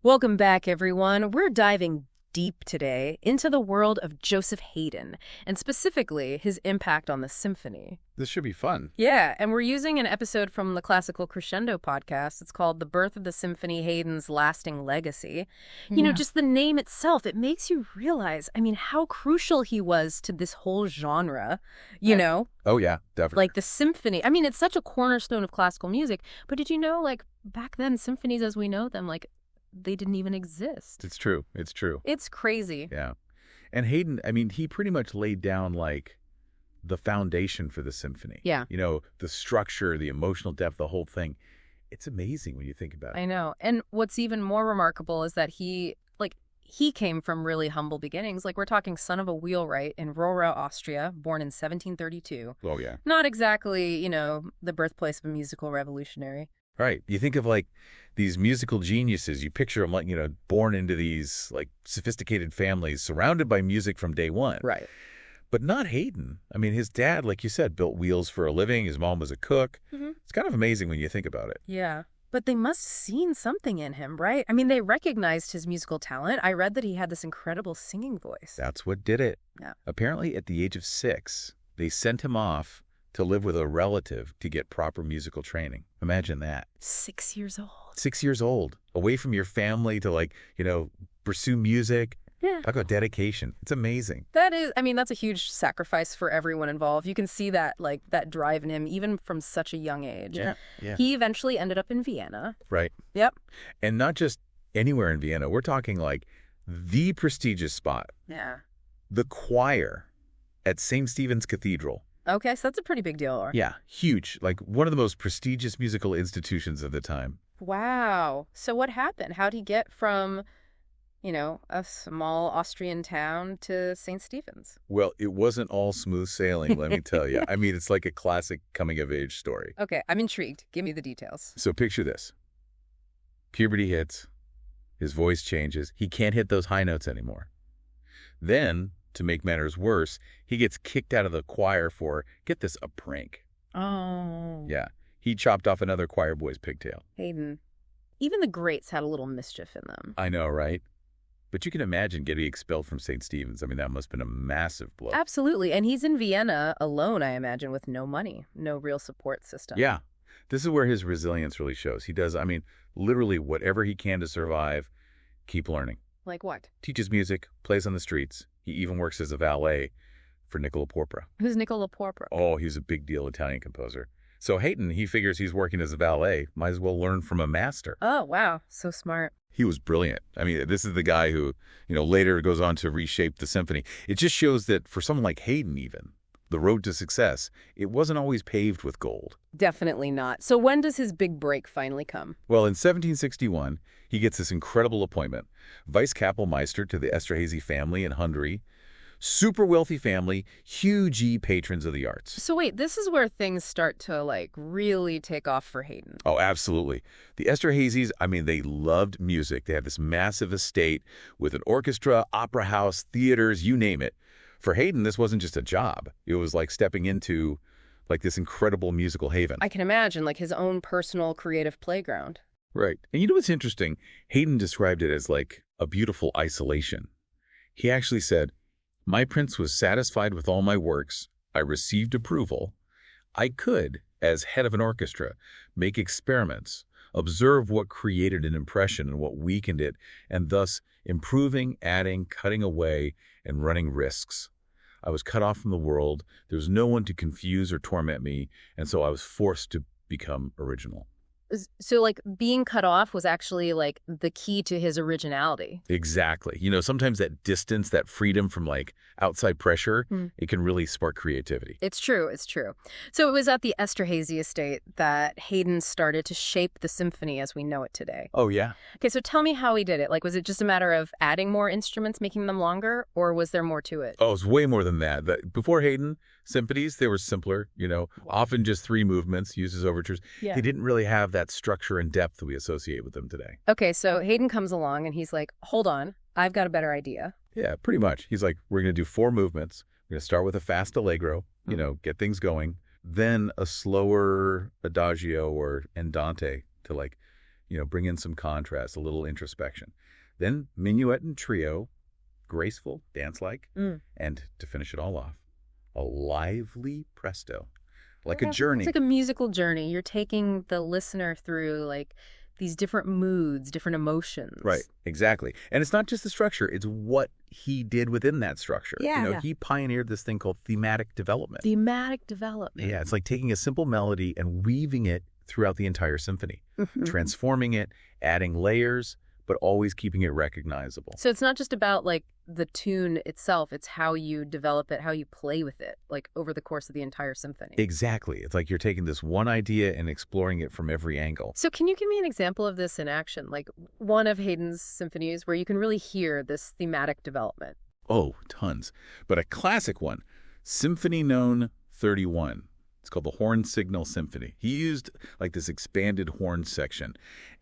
Welcome back, everyone. We're diving deep today into the world of Joseph Haydn, and specifically his impact on the symphony. This should be fun. Yeah, and we're using an episode from the Classical Crescendo podcast. It's called The Birth of the Symphony, Haydn's Lasting Legacy. Just the name itself, it makes you realize, how crucial he was to this whole genre, Oh, yeah, definitely. Like the symphony. It's such a cornerstone of classical music, but did you know, back then, symphonies as we know them, they didn't even exist. It's true. It's true. It's crazy. Yeah. And Haydn, he pretty much laid down, the foundation for the symphony. Yeah. The structure, the emotional depth, the whole thing. It's amazing when you think about it. I know. And what's even more remarkable is that he came from really humble beginnings. We're talking son of a wheelwright in Rohrau, Austria, born in 1732. Oh, yeah. Not exactly, the birthplace of a musical revolutionary. Right. You think of, these musical geniuses. You picture them, born into these, sophisticated families, surrounded by music from day one. Right. But not Haydn. His dad, like you said, built wheels for a living. His mom was a cook. Mm-hmm. It's kind of amazing when you think about it. Yeah. But they must have seen something in him, right? They recognized his musical talent. I read that he had this incredible singing voice. That's what did it. Yeah. Apparently, at the age of 6, they sent him off to live with a relative to get proper musical training. Imagine that. 6 years old. 6 years old, away from your family to pursue music. Yeah. Talk about dedication. It's amazing. That is, that's a huge sacrifice for everyone involved. You can see that, that drive in him, even from such a young age. Yeah. He eventually ended up in Vienna. Right. Yep. And not just anywhere in Vienna. We're talking the prestigious spot. Yeah. The choir at St. Stephen's Cathedral. Okay, so that's a pretty big deal. Yeah, huge. One of the most prestigious musical institutions of the time. Wow. So what happened? How'd he get from, a small Austrian town to St. Stephen's? Well, it wasn't all smooth sailing, let me tell you. It's like a classic coming-of-age story. Okay, I'm intrigued. Give me the details. So picture this. Puberty hits. His voice changes. He can't hit those high notes anymore. Then, to make matters worse, he gets kicked out of the choir for, get this, a prank. Oh. Yeah. He chopped off another choir boy's pigtail. Haydn. Even the greats had a little mischief in them. I know, right? But you can imagine getting expelled from St. Stephen's. That must have been a massive blow. Absolutely. And he's in Vienna alone, I imagine, with no money, no real support system. Yeah. This is where his resilience really shows. He does, literally whatever he can to survive, keep learning. Like what? Teaches music, plays on the streets. He even works as a valet for Nicola Porpora. Who's Nicola Porpora? Oh, he's a big deal Italian composer. So Haydn, he figures he's working as a valet, might as well learn from a master. Oh, wow. So smart. He was brilliant. This is the guy who, later goes on to reshape the symphony. It just shows that for someone like Haydn even, the road to success, it wasn't always paved with gold. Definitely not. So when does his big break finally come? Well, in 1761, he gets this incredible appointment. Vice Kapellmeister to the Esterhazy family in Hungary. Super wealthy family, huge patrons of the arts. So wait, this is where things start to really take off for Haydn. Oh, absolutely. The Esterhazys, they loved music. They had this massive estate with an orchestra, opera house, theaters, you name it. For Haydn, this wasn't just a job. It was like stepping into this incredible musical haven. I can imagine, his own personal creative playground. Right. And you know what's interesting? Haydn described it as a beautiful isolation. He actually said, "My prince was satisfied with all my works. I received approval. I could, as head of an orchestra, make experiments, observe what created an impression and what weakened it, and thus improving, adding, cutting away, and running risks. I was cut off from the world. There was no one to confuse or torment me, and so I was forced to become original." So, being cut off was actually, the key to his originality. Exactly. Sometimes that distance, that freedom from, outside pressure, it can really spark creativity. It's true. It's true. So it was at the Esterhazy estate that Haydn started to shape the symphony as we know it today. Oh, yeah. Okay, so tell me how he did it. Was it just a matter of adding more instruments, making them longer, or was there more to it? Oh, it's way more than that. Before Haydn, symphonies, they were simpler, often just 3 movements, used as overtures. Yeah. They didn't really have that structure and depth that we associate with them today. Okay, so Haydn comes along and he's like, hold on, I've got a better idea. Yeah, pretty much. He's like, we're going to do 4 movements. We're going to start with a fast allegro, get things going. Then a slower adagio or andante to bring in some contrast, a little introspection. Then minuet and trio, graceful, dance-like. And to finish it all off, a lively presto, like a journey. It's like a musical journey. You're taking the listener through like these different moods, different emotions. Right, exactly. And it's not just the structure, it's what he did within that structure. Yeah. He pioneered this thing called thematic development. Thematic development. Yeah, it's like taking a simple melody and weaving it throughout the entire symphony, transforming it, adding layers, but always keeping it recognizable. So it's not just about like the tune itself, it's how you develop it, how you play with it, like over the course of the entire symphony. Exactly. It's like you're taking this one idea and exploring it from every angle. So can you give me an example of this in action, like one of Haydn's symphonies where you can really hear this thematic development? Oh, tons. But a classic one, Symphony No. 31. It's called the Horn Signal Symphony. He used like this expanded horn section,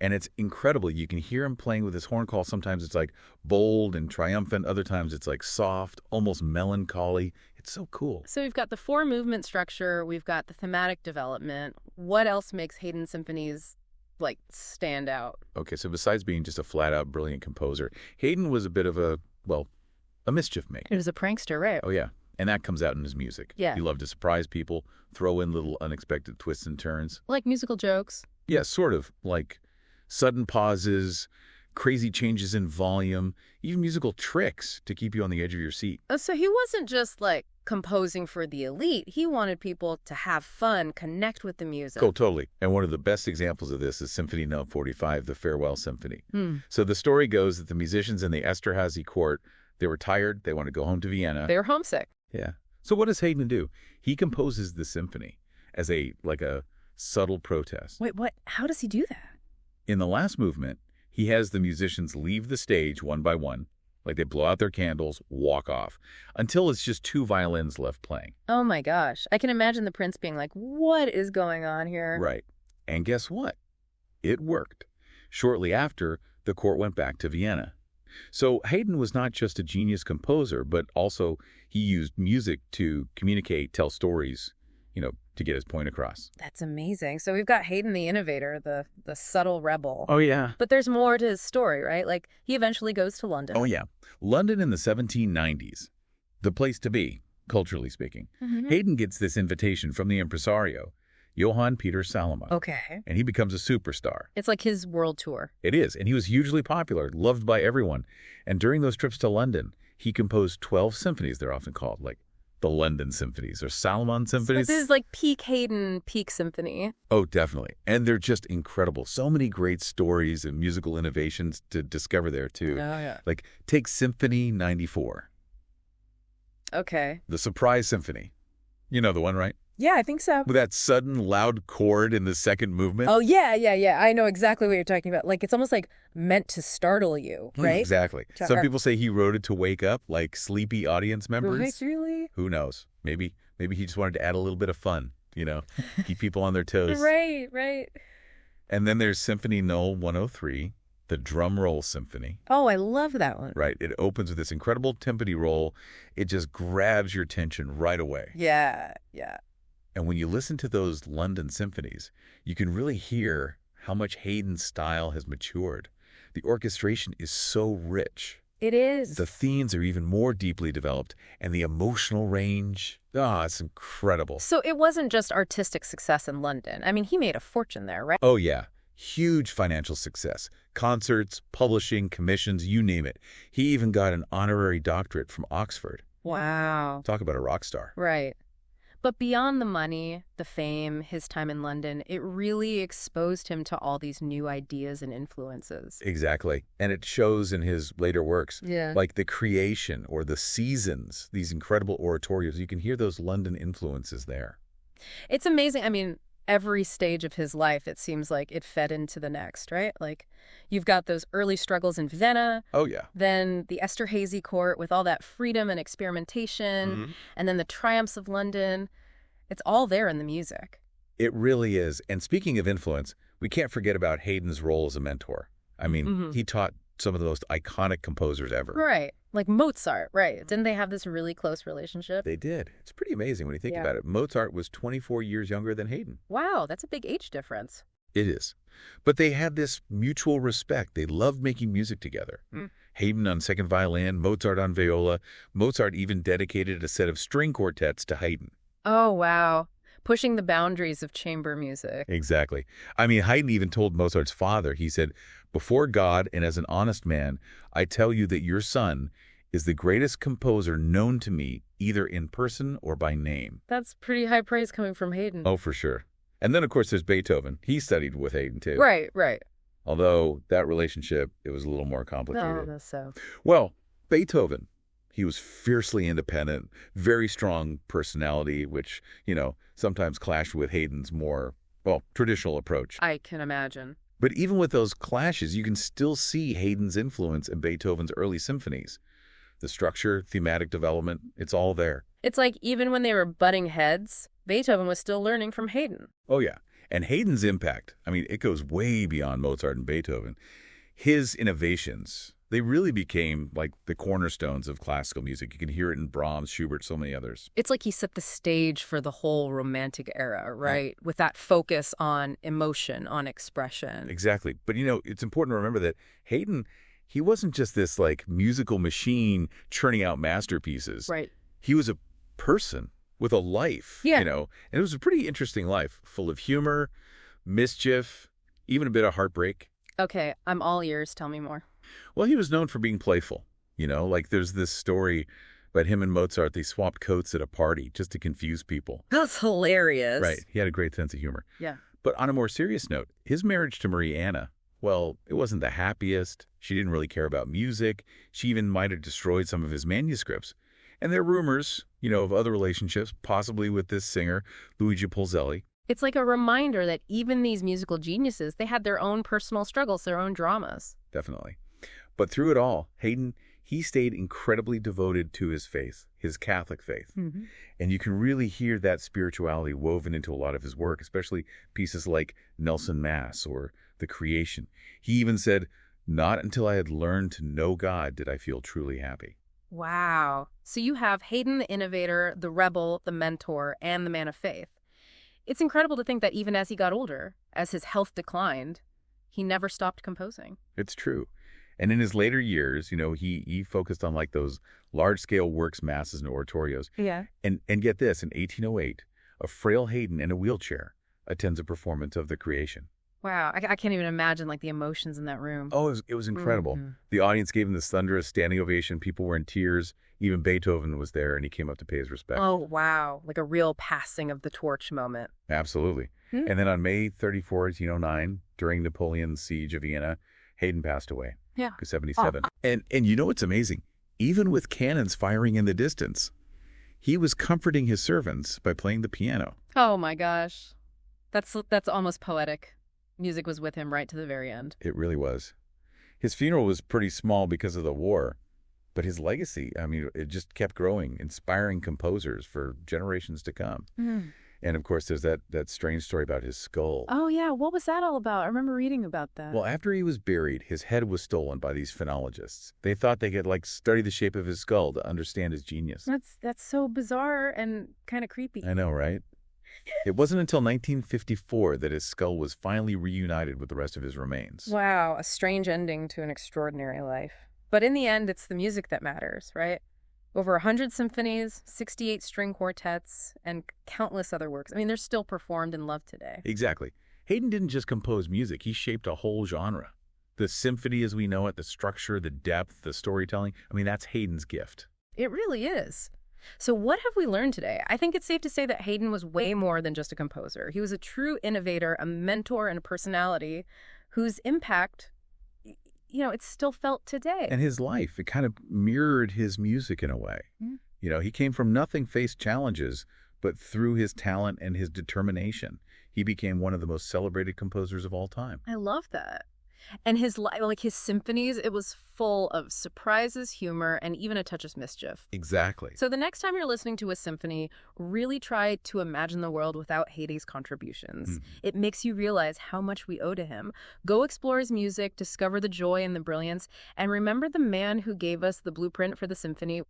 and it's incredible. You can hear him playing with his horn call. Sometimes it's like bold and triumphant. Other times it's like soft, almost melancholy. It's so cool. So we've got the 4-movement structure. We've got the thematic development. What else makes Haydn symphonies like stand out? Okay, so besides being just a flat-out brilliant composer, Haydn was a bit of a mischief maker. He was a prankster, right? Oh, yeah. And that comes out in his music. Yeah. He loved to surprise people, throw in little unexpected twists and turns. Like musical jokes. Yeah, sort of. Like sudden pauses, crazy changes in volume, even musical tricks to keep you on the edge of your seat. So he wasn't just like composing for the elite. He wanted people to have fun, connect with the music. Oh, totally. And one of the best examples of this is Symphony No. 45, the Farewell Symphony. So the story goes that the musicians in the Esterházy court, they were tired. They wanted to go home to Vienna. They were homesick. Yeah. So what does Haydn do? He composes the symphony as a subtle protest. Wait, what? How does he do that? In the last movement, he has the musicians leave the stage one by one, like they blow out their candles, walk off, until it's just 2 violins left playing. Oh my gosh. I can imagine the prince being like, what is going on here? Right. And guess what? It worked. Shortly after, the court went back to Vienna. So Haydn was not just a genius composer, but also he used music to communicate, tell stories, to get his point across. That's amazing. So we've got Haydn the innovator, the subtle rebel. Oh, yeah. But there's more to his story, right? Like he eventually goes to London. Oh, yeah. London in the 1790s, the place to be, culturally speaking. Haydn gets this invitation from the impresario, Johann Peter Salomon. Okay. And he becomes a superstar. It's like his world tour. It is. And he was hugely popular, loved by everyone. And during those trips to London, he composed 12 symphonies, they're often called, like the London Symphonies or Salomon Symphonies. So this is like peak Haydn, peak symphony. Oh, definitely. And they're just incredible. So many great stories and musical innovations to discover there, too. Oh, yeah. Like, take Symphony 94. Okay. The Surprise Symphony. You know the one, right? Yeah, I think so. With that sudden loud chord in the second movement. Oh, yeah. I know exactly what you're talking about. Like, it's almost like meant to startle you, right? Exactly. Some people say he wrote it to wake up, like sleepy audience members. Right, really? Who knows? Maybe he just wanted to add a little bit of fun, keep people on their toes. Right. And then there's Symphony No. 103, the Drum Roll Symphony. Oh, I love that one. Right. It opens with this incredible timpani roll. It just grabs your attention right away. Yeah. And when you listen to those London symphonies, you can really hear how much Haydn's style has matured. The orchestration is so rich. It is. The themes are even more deeply developed, and the emotional range, it's incredible. So it wasn't just artistic success in London. I mean, he made a fortune there, right? Oh, yeah. Huge financial success. Concerts, publishing, commissions, you name it. He even got an honorary doctorate from Oxford. Wow. Talk about a rock star. Right. But beyond the money, the fame, his time in London, it really exposed him to all these new ideas and influences. Exactly. And it shows in his later works. Yeah. Like the Creation or the Seasons, these incredible oratorios. You can hear those London influences there. It's amazing. I mean, every stage of his life, it seems like it fed into the next, right? Like you've got those early struggles in Vienna. Oh, yeah. Then the Esterházy court with all that freedom and experimentation. And then the triumphs of London. It's all there in the music. It really is. And speaking of influence, we can't forget about Haydn's role as a mentor. I mean, he taught some of the most iconic composers ever. Right. Like Mozart, right. Didn't they have this really close relationship? They did. It's pretty amazing when you think about it. Mozart was 24 years younger than Haydn. Wow, that's a big age difference. It is. But they had this mutual respect. They loved making music together. Mm. Haydn on second violin, Mozart on viola. Mozart even dedicated a set of string quartets to Haydn. Oh, wow. Pushing the boundaries of chamber music. Exactly. I mean, Haydn even told Mozart's father, he said, "Before God and as an honest man, I tell you that your son is the greatest composer known to me, either in person or by name." That's pretty high praise coming from Haydn. Oh, for sure. And then, of course, there's Beethoven. He studied with Haydn, too. Right, right. Although that relationship, it was a little more complicated. No, so. Well, Beethoven, he was fiercely independent, very strong personality, which, sometimes clashed with Haydn's more, traditional approach. I can imagine. But even with those clashes, you can still see Haydn's influence in Beethoven's early symphonies. The structure, thematic development, it's all there. It's like even when they were butting heads, Beethoven was still learning from Haydn. Oh, yeah. And Haydn's impact, it goes way beyond Mozart and Beethoven. His innovations, they really became like the cornerstones of classical music. You can hear it in Brahms, Schubert, so many others. It's like he set the stage for the whole Romantic era, right? With that focus on emotion, on expression. Exactly. But, it's important to remember that Haydn, he wasn't just this musical machine churning out masterpieces. Right. He was a person with a life, and it was a pretty interesting life, full of humor, mischief, even a bit of heartbreak. Okay, I'm all ears. Tell me more. Well, he was known for being playful, there's this story about him and Mozart. They swapped coats at a party just to confuse people. That's hilarious. Right. He had a great sense of humor. Yeah. But on a more serious note, his marriage to Marie Anna, well, it wasn't the happiest. She didn't really care about music. She even might have destroyed some of his manuscripts. And there are rumors, of other relationships, possibly with this singer, Luigi Polzelli. It's like a reminder that even these musical geniuses, they had their own personal struggles, their own dramas. Definitely. But through it all, Haydn, he stayed incredibly devoted to his faith, his Catholic faith. Mm-hmm. And you can really hear that spirituality woven into a lot of his work, especially pieces like Nelson Mass or The Creation. He even said, "Not until I had learned to know God did I feel truly happy." Wow. So you have Haydn, the innovator, the rebel, the mentor, and the man of faith. It's incredible to think that even as he got older, as his health declined, he never stopped composing. It's true. And in his later years, he focused on those large-scale works, masses, and oratorios. Yeah. And get this, in 1808, a frail Haydn in a wheelchair attends a performance of The Creation. Wow. I can't even imagine the emotions in that room. Oh, it was incredible. Mm-hmm. The audience gave him this thunderous standing ovation. People were in tears. Even Beethoven was there, and he came up to pay his respects. Oh, wow. Like a real passing of the torch moment. Absolutely. Hmm. And then on May 34, 1809, during Napoleon's siege of Vienna, Haydn passed away. Yeah. He was 77. And what's amazing? Even with cannons firing in the distance, he was comforting his servants by playing the piano. Oh, my gosh. That's almost poetic. Music was with him right to the very end. It really was. His funeral was pretty small because of the war, but his legacy, it just kept growing, inspiring composers for generations to come. Mm. And, of course, there's that strange story about his skull. Oh, yeah. What was that all about? I remember reading about that. Well, after he was buried, his head was stolen by these phonologists. They thought they could, study the shape of his skull to understand his genius. That's so bizarre and kind of creepy. I know, right? It wasn't until 1954 that his skull was finally reunited with the rest of his remains. Wow, a strange ending to an extraordinary life. But in the end, it's the music that matters, right? Over 100 symphonies, 68 string quartets, and countless other works. They're still performed and loved today. Exactly. Haydn didn't just compose music, he shaped a whole genre. The symphony as we know it, the structure, the depth, the storytelling, that's Haydn's gift. It really is. So what have we learned today? I think it's safe to say that Haydn was way more than just a composer. He was a true innovator, a mentor, and a personality whose impact, it's still felt today. And his life, it kind of mirrored his music in a way. Mm. He came from nothing, faced challenges, but through his talent and his determination, he became one of the most celebrated composers of all time. I love that. And his symphonies, it was full of surprises, humor, and even a touch of mischief. Exactly. So the next time you're listening to a symphony, really try to imagine the world without Haydn's contributions. It makes you realize how much we owe to him. Go explore his music, discover the joy and the brilliance, and remember the man who gave us the blueprint for the symphony.